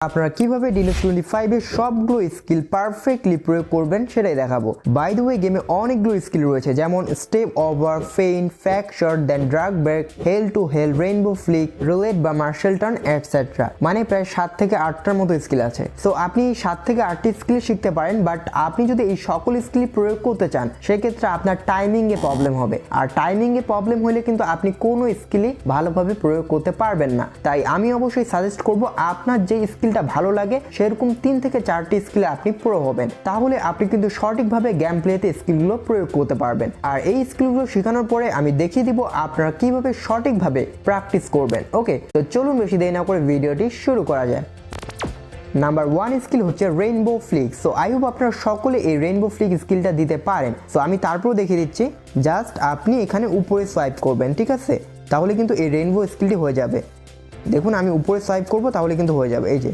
আপনারা কিভাবে ডিলক্স 25 এর সবগুলো স্কিল পারফেক্টলি প্রয়োগ করবেন সেটাই দেখাবো। বাই দ্য ওয়ে গেমে অনেকগুলো স্কিল রয়েছে, যেমন step over, feint, fake shot, then drag break, heel to heel, rainbow flick, roulette বা মার্শাল টার্ন এটসেট্রা। মানে প্রায় 7 থেকে 8টার মতো স্কিল আছে। সো আপনি 7 থেকে 8টি স্কিল শিখতে পারেন, বাট আপনি যদি এই সকল স্কিল প্রয়োগ করতে চান সেক্ষেত্রে আপনার টাইমিং এ প্রবলেম হবে, আর টাইমিং এ প্রবলেম হলে কিন্তু আপনি কোনো স্কিলই ভালোভাবে প্রয়োগ করতে পারবেন না। তাই আমি অবশ্যই সাজেস্ট করব আপনার যে স্কিলটা ভালো লাগে সেরকম 3 থেকে 4টি স্কিলে আপনি প্রো হবেন, তাহলে আপনি কিন্তু সঠিকভাবে গেম প্লেতে স্কিলগুলো প্রয়োগ করতে পারবেন। আর এই স্কিলগুলো শেখানোর পরে আমি দেখিয়ে দিব আপনারা কিভাবে সঠিকভাবে প্র্যাকটিস করবেন। ওকে, তো চলুন বেশি দেরি না করে ভিডিওটি শুরু করা যায়। নাম্বার 1 স্কিল হচ্ছে rainbow Flick. So I hope আপনারা সকলে এই রেইনবো ফ্লিক স্কিলটা দিতে পারেন। সো আমি তারপর দেখিয়ে দিচ্ছি, জাস্ট আপনি এখানে উপরে সোয়াইপ করবেন, ঠিক আছে? তাহলে কিন্তু এই রেইনবো স্কিলটি হয়ে যাবে। দেখুন আমি উপরে সোয়াইপ করব, তাহলে কিন্তু হয়ে যাবে। এই যে